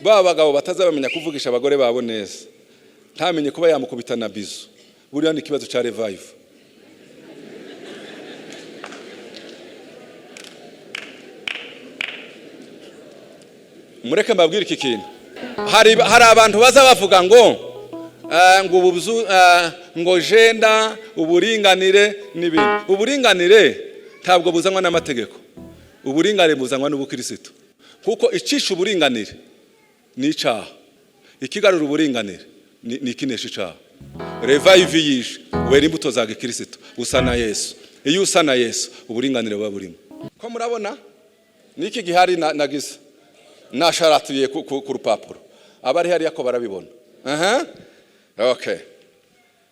ba bagabo batazabamenya kuvugisha abagore babo neza, ntamenye kuba yamukubita na bizu, buriya ni ikibazo cya revive. Mureke mbabwire iki kintu, hari abantu baza bavuga ngo jenda uburinganire n'ibindi. Uburinganire ntabwo buzanwa n'amategeko, uburinganire buzanwa n'ubukristo, kuko icisha uburinganire ni icyaha, ikigarura uburinganire ni ikinesha icyaha. Revive yishe wera imbuto za gikristo, usa na Yesu. Iyo usa na Yesu uburinganire buba burimo. Ko murabona niki gihari nagize nasharatuye ku rupapuro, abari hari yako barabibona. Okay,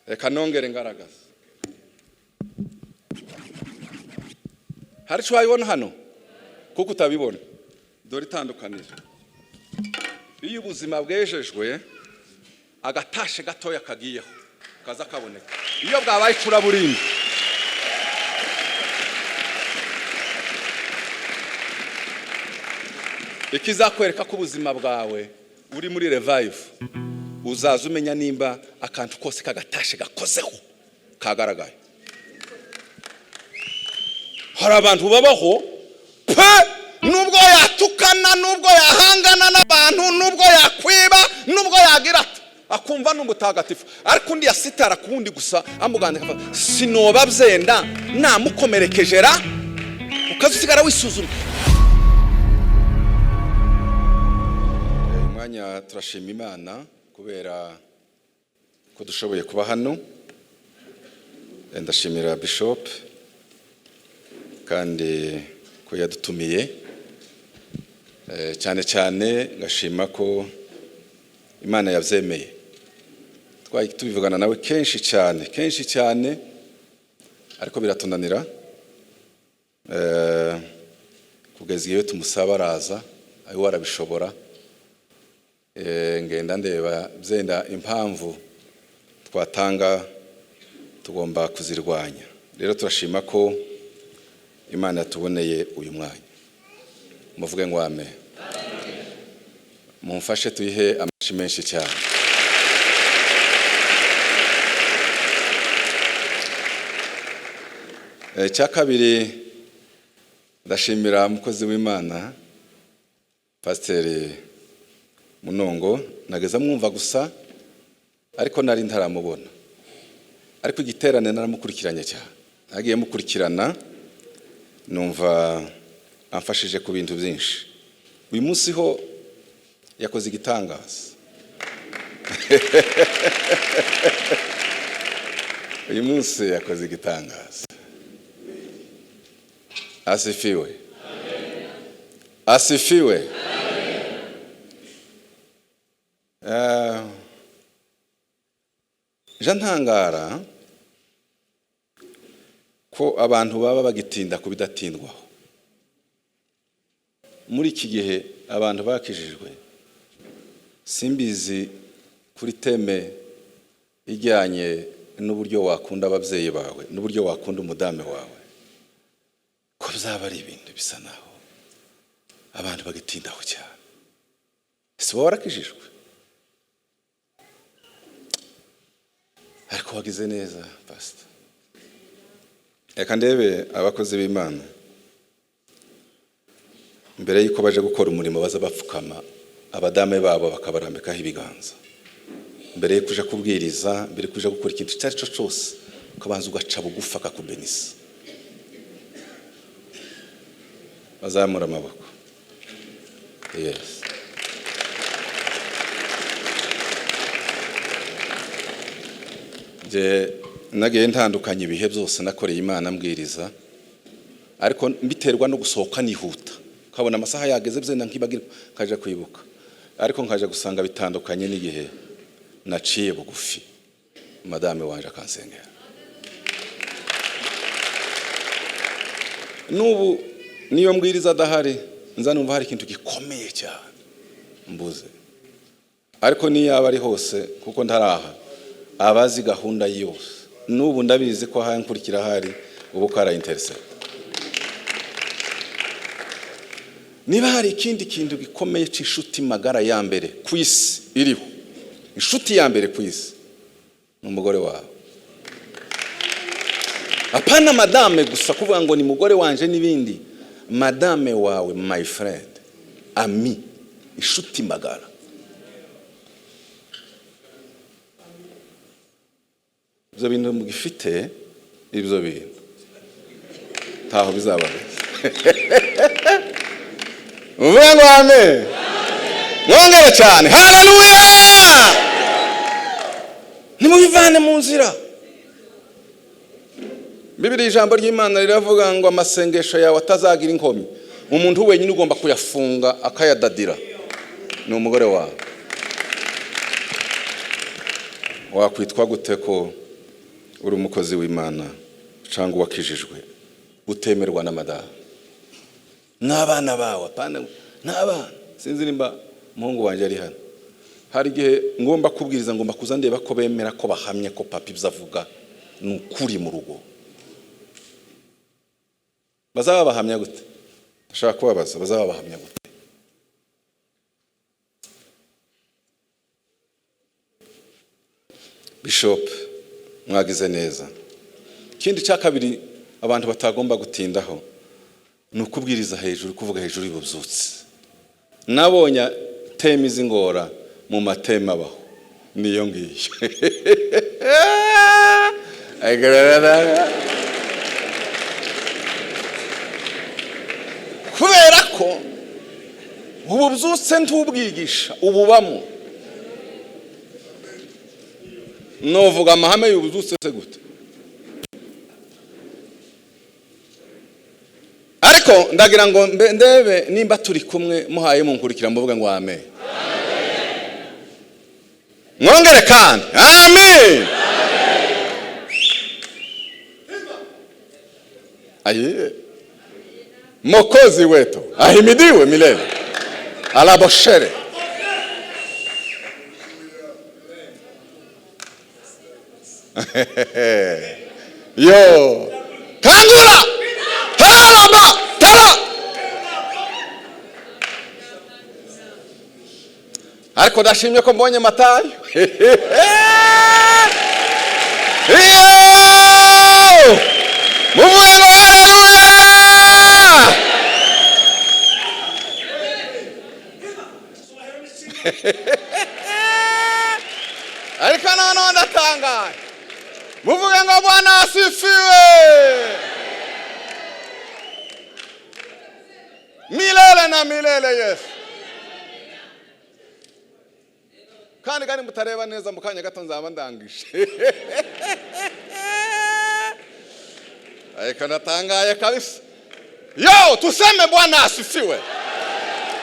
reka nongere ngaragaza. Hari cyo wabibona hano kuko utabibona, dore itandukanije. Iyo ubuzima bwejejwe agatashe gatoya kagiyeho kaza kaboneka, iyo bwabaye icura burindi ikizakwereka ko ubuzima bwawe uri muri revive, uzaza umenya nimba akantu kose kagatashe gakozeho kagaragaye. Hari abantu babaho pe, nubwo yatukana, nubwo yahangana n'abantu, nubwo yakwiba, nubwo yagira akumva n'umutagatifu, ariko undi yasitara kubundi gusa amuganda kafa sinoba byenda namukomerekejera, ukazusigara wisuzuma. Mwanya turashima Imana kubera ko dushoboye kuba hano. Ndashimira Bishop kandi ko yadutumiye, cyane cyane ngashima ko Imana yavyemeye. Twari tubivugana nawe kenshi cyane ariko biratunanira, kugeza iyo tumusaba araza ayo warabishobora. Ngenda ndeba byenda impamvu twatanga tugomba kuzirwanya. Rero turashima ko Imana yatuboneye uyu mwanya. Muvuge ngo amen. Mumfashe tuyihe amashi menshi cyane. Cya kabiri ndashimira umukozi w'Imana Pasiteri Munongo, nageza mwumva gusa ariko nari ntaramubona, ariko igiterane naramukurikiranye cyane, nagiye mukurikirana numva amfashije ku bintu byinshi. Uyu munsi ho yakoze igitangaza. Uyu munsi yakoze igitangaza. Asifiwe. Amen. Asifiwe. Jantangara ko abantu baba bagitinda kubidatindwaho. Muri iki gihe abantu bakijijwe, simbizi kuri teme ijyanye n'uburyo wakunda ababyeyi bawe, n'uburyo wakunda umudame wawe, ko bizaba ari ibintu bisa naho abantu bagitindaho cyane. Ese warakijijwe? Ariko wagize neza pastor. Reka ndebe abakozi b'Imana mbere yuko baje gukora umurimo baza bapfukama, abadame babo bakabarambikaho ibiganza mbere yo kuja kubwiriza, mbere kuja gukora ikintu cyari cyo cyose, ukabanza ugaca bugufa kakubenisa. Bazamura amaboko. Yes. Nagiye ntandukanye ibihe byose nakoreye Imana mbwiriza, ariko mbiterwa no gusohoka nihuta, kabona amasaha yageze byenda nkibagirwa kaje kwibuka, ariko nkaje gusanga bitandukanye n'igihe naciye bugufi madame wanje akansengera. Nubu niyo mbwiriza adahari nza numva hari ikintu gikomeye cyane mbuze, ariko niyaba ari hose kuko ntaraha abazi gahunda yose, nubu ndabizi ko hankurikira hari ubu kara intercept. niba hari ikindi kintu gikomeye cy'inshuti magara ya mbere ku isi iriho, inshuti ya mbere ku isi ni umugore wawe. Apana madame gusa kuvuga ngo ni mugore wanje n'ibindi. Madame wawe, my friend, ami, inshuti magara. Ibyo bintu mugifite, ibyo bintu taho bizaba. Uvuga ngo amen. Mwongere cyane. Haleluya. Nimubivane mu nzira. Bibiliya ijambo ry'Imana riravuga ngo amasengesho yawe atazagira inkomyi. Umuntu wenyine ugomba kuyafunga akayadadira ni umugore wawe. Wakwitwa gute ko uri umukozi w'Imana cyangwa wakijijwe utemerwa na madame? N'abana bawe, apana n'abana. Sinzi nimba muhungu wanje ari hano. Hari gihe ngomba kubwiriza, ngomba kuza ndeba ko bemera ko bahamye ko papa ibyo avuga ni ukuri mu rugo. Bazaba bahamya gute? Ashaka kubabaza, bazaba bahamya gute? Bishop, mwagize neza. Ikindi cya kabiri abantu batagomba gutindaho ni ukubwiriza hejuru, kuvuga hejuru y'ububyutse. Nabonye teme izingora mu matema abaho niyo ngiyo. Kubera ko ububyutse ntubwigisha ububamo. Novuga amahame y'ububyutse se gute? Ariko ndagira ngo ndebe nimba turi kumwe muhaye munkurikira muvuga ngo amen. Mwongere kandi amen. Aye. Mokozi wetu ahimidiwe milele. Alaboshere. Yo. Kangura. Halaba. Tala. Ariko dashimye ko mbonye Matayo. Yo. Muvuge ngo haleluya. Ariko none ndatangaye. Muvuge ngo Bwana asifiwe. Milele na milele Yesu. Kandi mutareba neza mu kanya gato nzaba ndangishe. Ariko ndatangaye kabisa. Yo, tuseme Bwana asifiwe.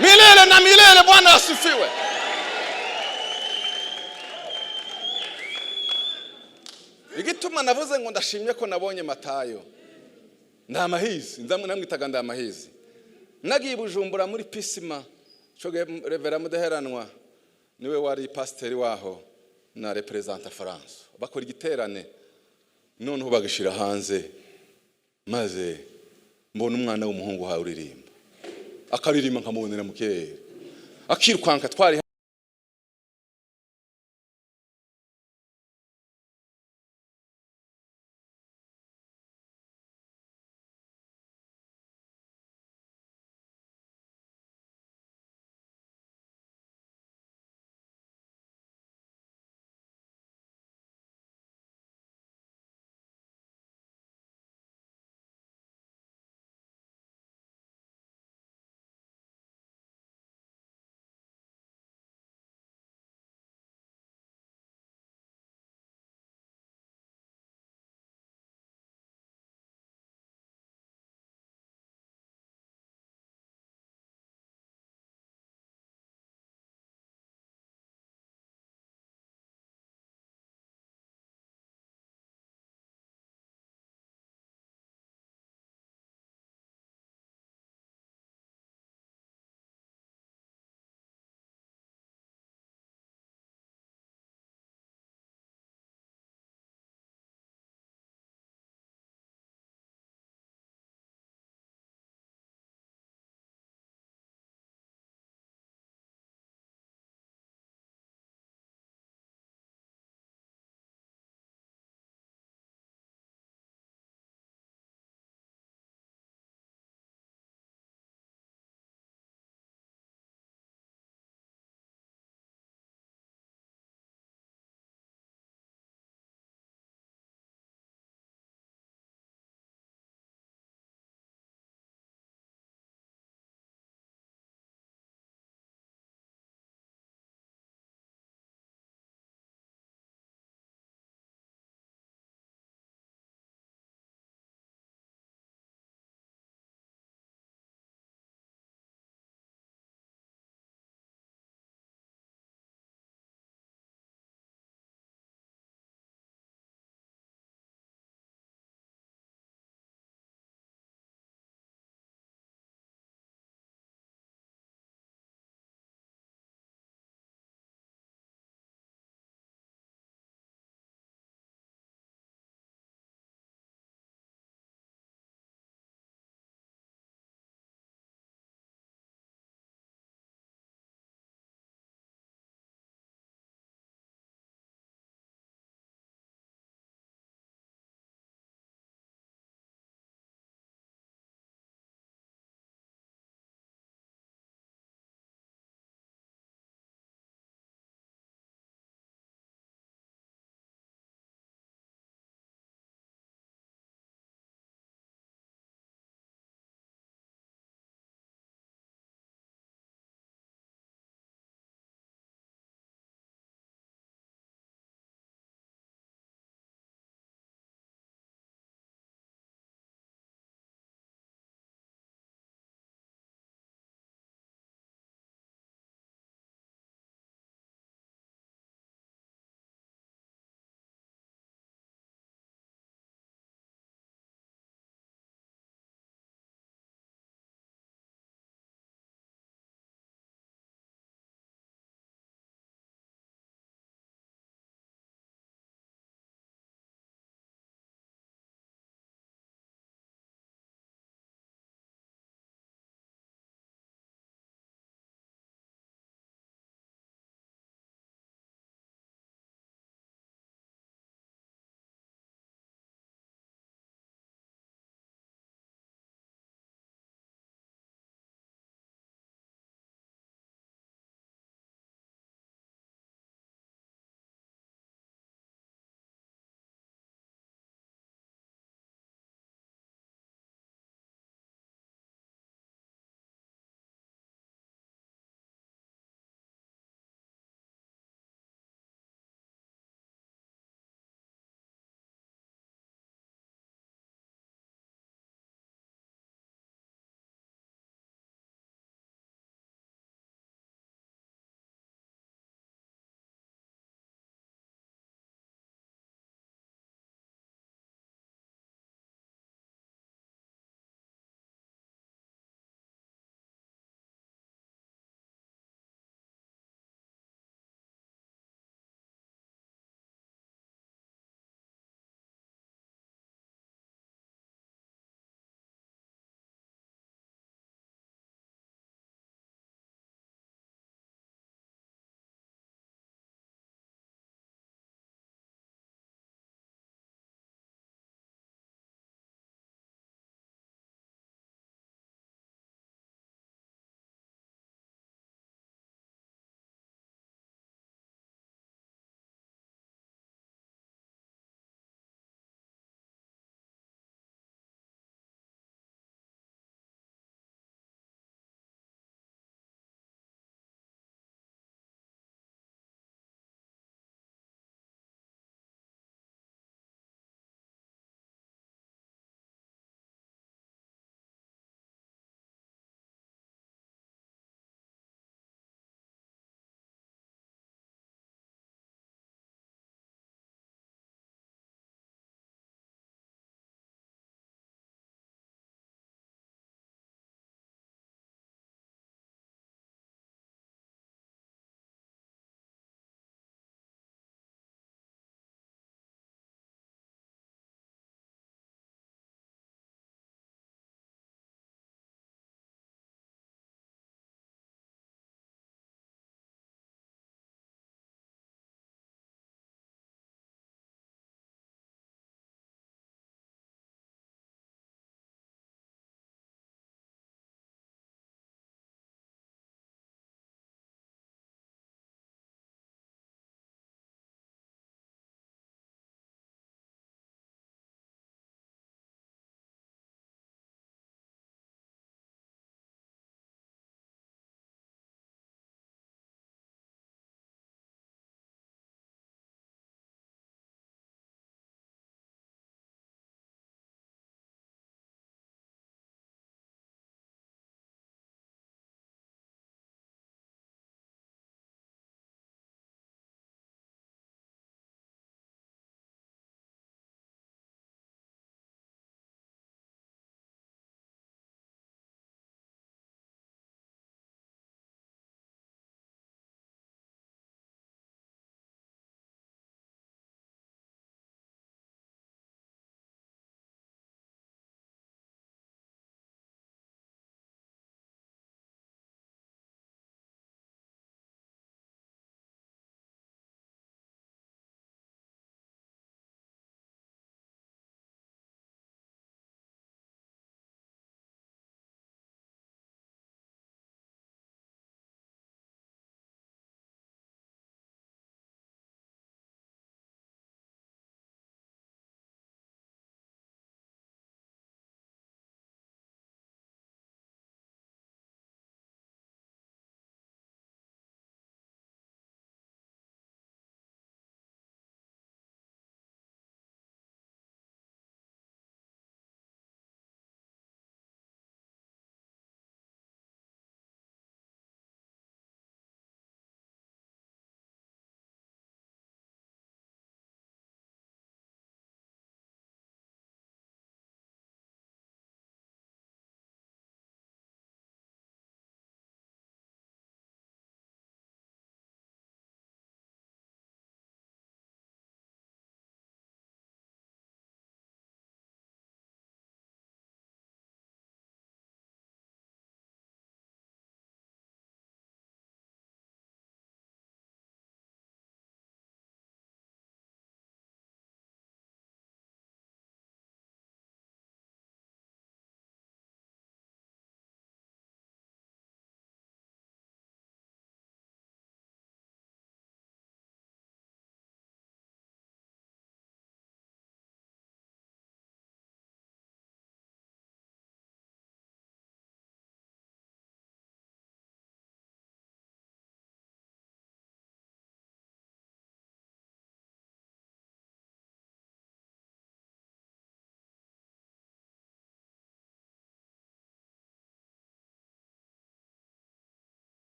Milele na milele Bwana asifiwe. Igituma navuze ngo ndashimye ko nabonye Matayo. Ndamahizi, namwitaga ndamahizi. Nagiye Bujumbura muri Pisima, coge Revera Mudaheranwa niwe wari pasiteri waho na representa France. Bakora igiterane none bagishira hanze, maze mbona umwana w'umuhungu ha uririmba. Akaririmba nkamubonera mukeye. Akirukwanka twari